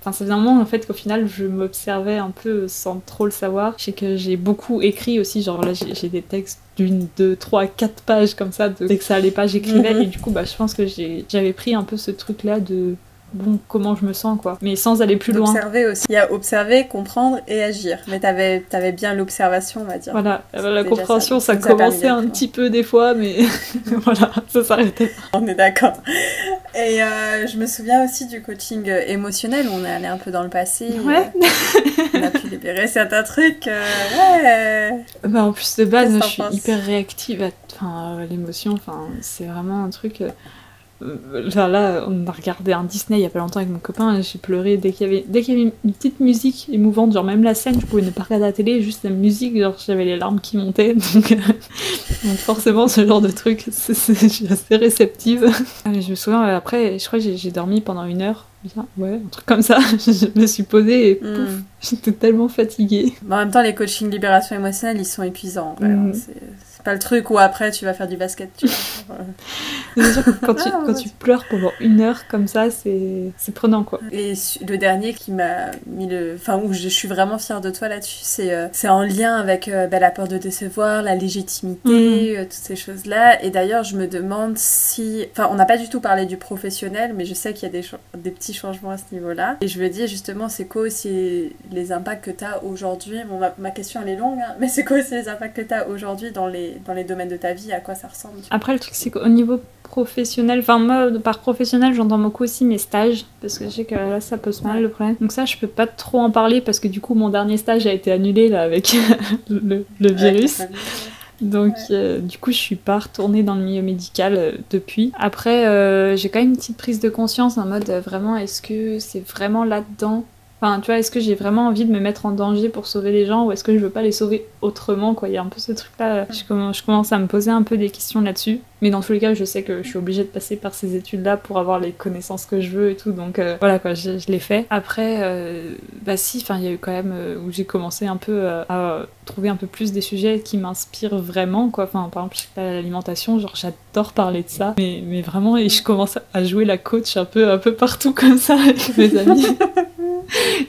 enfin ça faisait un moment en fait qu'au final je m'observais un peu sans trop le savoir. Je sais que j'ai beaucoup écrit aussi, genre là j'ai des textes d'1, 2, 3, 4 pages comme ça, dès que ça allait pas j'écrivais et du coup bah je pense que j'avais pris un peu ce truc là de bon, comment je me sens, quoi. Mais sans aller plus loin. Observer aussi. Il y a observer, comprendre et agir. Mais t'avais bien l'observation, on va dire. Voilà, la compréhension, ça commençait un petit peu des fois, mais voilà, ça s'arrêtait. On est d'accord. Et je me souviens aussi du coaching émotionnel, où on est allé un peu dans le passé. Ouais. On a pu libérer certains trucs. Ouais. Bah, en plus, de base, je suis hyper réactive à l'émotion. Enfin, c'est vraiment un truc... Là, on a regardé un Disney il y a pas longtemps avec mon copain et j'ai pleuré dès qu'il y avait une petite musique émouvante, genre même la scène, je pouvais ne pas regarder la télé, juste la musique, genre j'avais les larmes qui montaient, donc forcément ce genre de truc, je suis assez réceptive. Je me souviens, après, je crois que j'ai dormi pendant 1 heure, bien, ouais, un truc comme ça, je me suis posée et pouf, j'étais tellement fatiguée. En même temps, les coachings libération émotionnelle, ils sont épuisants, ouais, c'est pas le truc où après tu vas faire du basket, tu vois. C'est sûr que quand tu pleures pendant 1 heure comme ça, c'est prenant, quoi. Et le dernier qui m'a mis où je suis vraiment fière de toi là-dessus, c'est en lien avec la peur de décevoir, la légitimité, toutes ces choses-là. Et d'ailleurs, je me demande si... Enfin, on n'a pas du tout parlé du professionnel, mais je sais qu'il y a des petits changements à ce niveau-là. Et je me dis justement, c'est quoi aussi les impacts que tu as aujourd'hui? Bon, ma question elle est longue, hein, mais c'est quoi aussi les impacts que tu as aujourd'hui dans les domaines de ta vie, à quoi ça ressemble? Après, le truc, c'est qu'au niveau professionnel, enfin moi, par professionnel, j'entends beaucoup aussi mes stages, parce que je sais que là, ça pose pas mal le problème. Donc ça, je peux pas trop en parler, parce que du coup, mon dernier stage a été annulé, là, avec le virus. Donc du coup, je suis pas retournée dans le milieu médical depuis. Après, j'ai quand même une petite prise de conscience en mode, vraiment, est-ce que c'est vraiment là-dedans Enfin, tu vois, est-ce que j'ai vraiment envie de me mettre en danger pour sauver les gens ou est-ce que je veux pas les sauver autrement, quoi. Il y a un peu ce truc-là. Je commence à me poser un peu des questions là-dessus. Mais dans tous les cas, je sais que je suis obligée de passer par ces études-là pour avoir les connaissances que je veux et tout. Donc voilà, quoi, je l'ai fait. Après, si, enfin, il y a eu quand même où j'ai commencé un peu à trouver un peu plus des sujets qui m'inspirent vraiment, quoi. Enfin, par exemple, l'alimentation, genre, j'adore parler de ça. Mais vraiment, et je commence à jouer la coach un peu partout comme ça avec mes amis.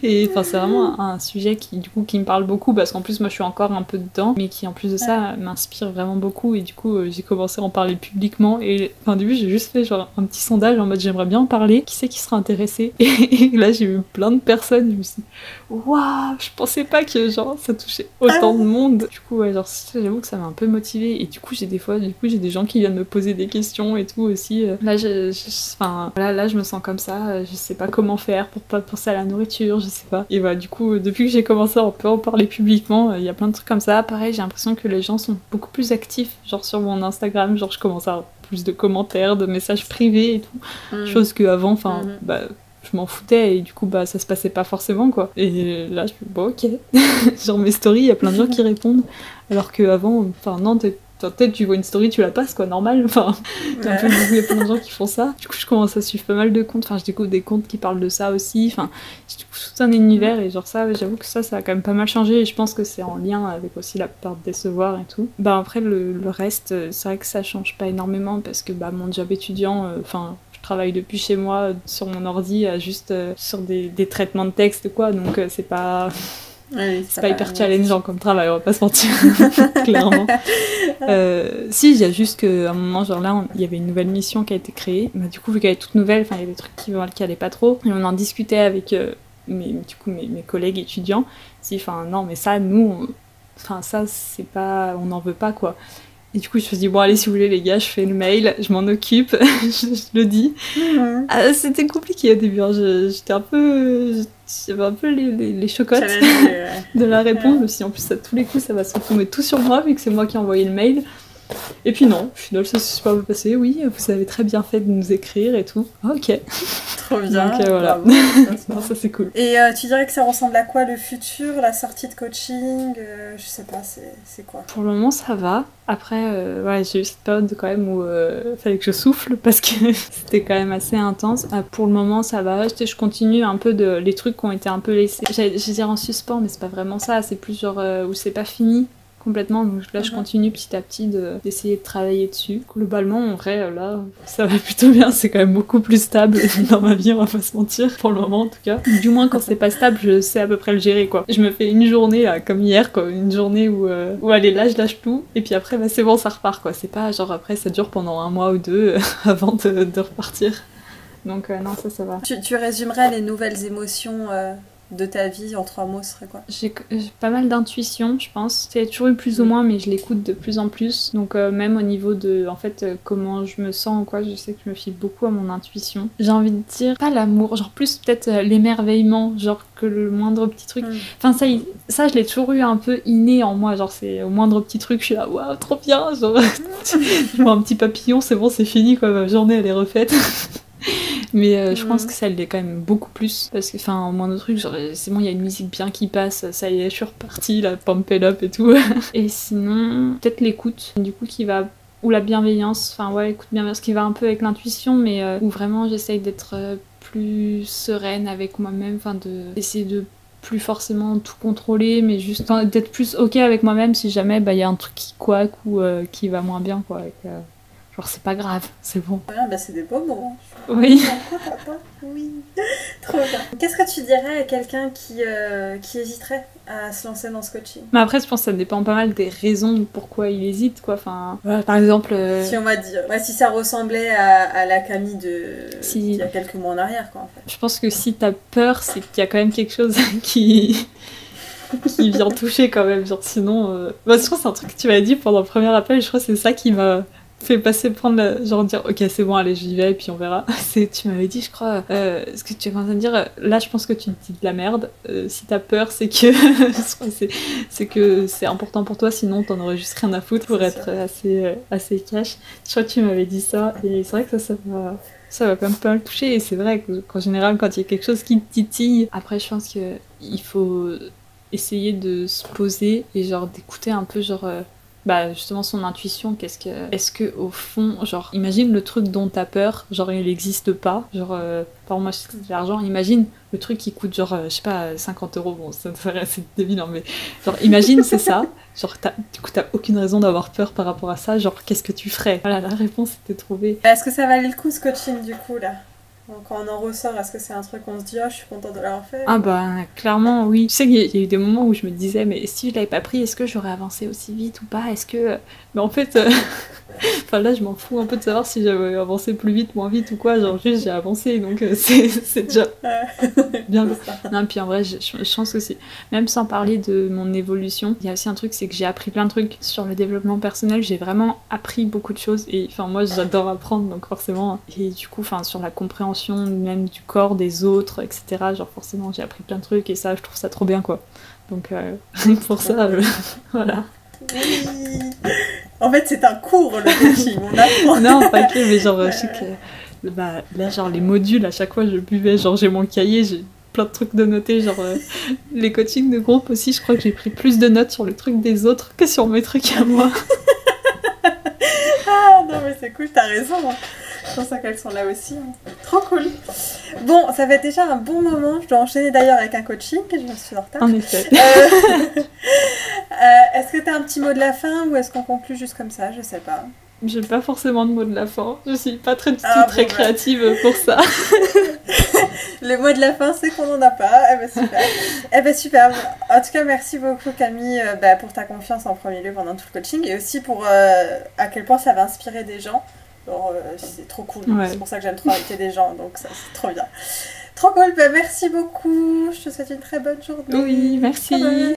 Et enfin, c'est vraiment un sujet qui me parle beaucoup parce qu'en plus moi je suis encore un peu dedans, mais qui en plus de ça m'inspire vraiment beaucoup. Et du coup j'ai commencé à en parler publiquement et enfin, au début j'ai juste fait genre un petit sondage en mode j'aimerais bien en parler, qui c'est qui sera intéressé. Et là j'ai eu plein de personnes, je me suis dit waouh, je pensais pas que genre ça touchait autant de monde. Du coup ouais, genre j'avoue que ça m'a un peu motivée. Et du coup j'ai des gens qui viennent me poser des questions et tout aussi. Là là je me sens comme ça, je sais pas comment faire pour pas penser à la nourriture, je sais pas. Et voilà, du coup, depuis que j'ai commencé à un peu en parler publiquement, il y a plein de trucs comme ça. Pareil, j'ai l'impression que les gens sont beaucoup plus actifs, genre sur mon Instagram, genre je commence à avoir plus de commentaires, de messages privés et tout. Chose qu'avant, enfin, je m'en foutais et du coup, ça se passait pas forcément, quoi. Et là, je me dis, ok. Genre mes stories, il y a plein de gens qui répondent. Alors qu'avant, enfin, non, peut-être tu vois une story, tu la passes, quoi, normal. Enfin, il y a plein de gens qui font ça. Du coup, je commence à suivre pas mal de comptes. Enfin, je découvre des comptes qui parlent de ça aussi. Enfin, je découvre tout un univers et genre ça, j'avoue que ça a quand même pas mal changé. Et je pense que c'est en lien avec aussi la peur de décevoir et tout. Après, le reste, c'est vrai que ça change pas énormément parce que mon job étudiant, je travaille depuis chez moi sur mon ordi, juste sur des traitements de texte, quoi. Donc, c'est pas... Oui, c'est pas hyper challengeant comme travail, on va pas se mentir, clairement. Si, il y a juste qu'à un moment, genre là, il y avait une nouvelle mission qui a été créée. Du coup, vu qu'elle est toute nouvelle, il y avait des trucs qui allaient pas trop. Et on en discutait avec mes collègues étudiants. Non, mais ça, nous, ça, c'est pas... On n'en veut pas, quoi. Et du coup, je me suis dit, bon, allez, si vous voulez, les gars, je fais le mail, je m'en occupe, je le dis. C'était compliqué au début, hein. J'étais un peu... J'avais un peu les chocottes de la réponse. Je me suis dit, en plus, à tous les coups, ça va se retomber tout sur moi, vu que c'est moi qui ai envoyé le mail. Et puis non, au final, ça s'est super bien passé. Oui, vous avez très bien fait de nous écrire et tout. Ok. Trop bien. Donc voilà. Bravo, non, ça c'est cool. Et tu dirais que ça ressemble à quoi le futur, la sortie de coaching je sais pas, c'est quoi? Pour le moment, ça va. Après, j'ai eu cette période quand même où fallait que je souffle parce que c'était quand même assez intense. Pour le moment, ça va. Je continue un peu les trucs qui ont été un peu laissés. J'allais dire en suspens, mais c'est pas vraiment ça. C'est plus genre où c'est pas fini complètement, donc là je continue petit à petit d'essayer de travailler dessus. Globalement, en vrai, là, ça va plutôt bien, c'est quand même beaucoup plus stable dans ma vie, on va pas se mentir, pour le moment en tout cas. Du moins, quand c'est pas stable, je sais à peu près le gérer, quoi. Je me fais une journée, là, comme hier, quoi, une journée où allez, là, je lâche tout, et puis après, c'est bon, ça repart, quoi. C'est pas genre après, ça dure pendant 1 mois ou 2 avant de repartir. Donc non, ça va. Tu résumerais les nouvelles émotions de ta vie en 3 mots, ce serait quoi? J'ai pas mal d'intuition, je pense. C'est toujours eu plus ou moins, mais je l'écoute de plus en plus. Donc même au niveau de, en fait, comment je me sens ou quoi, je sais que je me fie beaucoup à mon intuition. J'ai envie de dire, pas l'amour, genre plus peut-être l'émerveillement, genre que le moindre petit truc. Enfin ça je l'ai toujours eu un peu inné en moi, genre c'est au moindre petit truc, je suis là, waouh, trop bien, genre je vois un petit papillon, c'est bon, c'est fini, quoi, ma journée elle est refaite. Mais je pense que ça l'est quand même beaucoup plus parce que au moins de trucs, genre c'est bon, il y a une musique bien qui passe, ça y est, je suis repartie, la pump it up et tout. Et sinon peut-être l'écoute du coup qui va, ou la bienveillance, écoute bienveillance qui va un peu avec l'intuition, mais où vraiment j'essaye d'être plus sereine avec moi-même, d'essayer de plus forcément tout contrôler, mais juste d'être plus ok avec moi-même si jamais y a un truc qui couac ou qui va moins bien, quoi, avec, genre c'est pas grave, c'est bon. Ouais, c'est des beaux mots. Oui. Oui. Trop bien. Qu'est-ce que tu dirais à quelqu'un qui hésiterait à se lancer dans ce coaching? Mais après, je pense que ça dépend pas mal des raisons pourquoi il hésite, quoi. Par exemple... Si on va dire... si ça ressemblait à la Camille il y a quelques mois en arrière, quoi, en fait. Je pense que si t'as peur, c'est qu'il y a quand même quelque chose qui vient toucher, quand même. Genre, sinon... je crois que c'est un truc que tu m'as dit pendant le premier appel, et je crois que c'est ça qui m'a fait genre dire ok, c'est bon, allez, j'y vais et puis on verra. Tu m'avais dit, je crois, ce que tu es en train de dire, là je pense que tu dis de la merde, si t'as peur c'est que c'est que c'est important pour toi, sinon t'en aurais juste rien à foutre pour être assez cash. Je crois que tu m'avais dit ça et c'est vrai que ça ça va quand même pas le toucher. Et c'est vrai qu'en général, quand il y a quelque chose qui te titille, après, je pense qu'il faut essayer de se poser et genre d'écouter un peu, genre, bah, justement son intuition. Est-ce que au fond, genre, imagine le truc dont t'as peur, genre, il n'existe pas. Genre, par exemple, moi, c'est l'argent, imagine le truc qui coûte, genre, je sais pas, 50 €. Bon, ça me ferait assez débile, hein, mais genre, imagine, c'est ça. Genre, du coup, t'as aucune raison d'avoir peur par rapport à ça. Genre, qu'est-ce que tu ferais? Voilà, la réponse était trouvée. Est-ce que ça valait le coup ce coaching du coup là? Donc, quand on en ressort, est-ce que c'est un truc où on se dit oh je suis contente de l'avoir fait? Ah bah clairement oui. Tu sais qu'il y a eu des moments où je me disais mais si je l'avais pas pris, est-ce que j'aurais avancé aussi vite ou pas? Est-ce que... Mais en fait, enfin là je m'en fous un peu de savoir si j'avais avancé plus vite, moins vite ou quoi. Genre juste j'ai avancé donc c'est déjà bien. Non puis en vrai je pense aussi, même sans parler de mon évolution, il y a aussi un truc, c'est que j'ai appris plein de trucs sur le développement personnel. J'ai vraiment appris beaucoup de choses et enfin moi j'adore apprendre donc forcément. Et du coup enfin sur la compréhension même du corps des autres, etc. Genre forcément j'ai appris plein de trucs et ça je trouve ça trop bien quoi. Donc pour ça voilà. Oui. En fait c'est un cours le coaching, on apprend. Non pas que, mais genre je sais que bah, là genre les modules à chaque fois je buvais, genre j'ai mon cahier, j'ai plein de trucs de noter, genre les coachings de groupe aussi, je crois que j'ai pris plus de notes sur le truc des autres que sur mes trucs à moi. Ah non mais c'est cool, t'as raison. C'est pour ça qu'elles sont là aussi. Trop cool. Bon, ça fait déjà un bon moment. Je dois enchaîner d'ailleurs avec un coaching. Je me suis en retard. En effet. Est-ce que t'as un petit mot de la fin ou est-ce qu'on conclut juste comme ça? Je sais pas. J'ai pas forcément de mot de la fin. Je suis pas très créative pour ça. Le mot de la fin, c'est qu'on n'en a pas. Eh ben super. Eh ben super. En tout cas, merci beaucoup Camille pour ta confiance en premier lieu pendant tout le coaching et aussi pour à quel point ça va inspirer des gens. Alors, c'est trop cool. Ouais. C'est pour ça que j'aime trop inviter des gens. Donc ça, c'est trop bien. Trop cool. Merci beaucoup. Je te souhaite une très bonne journée. Oui, merci. Bye bye.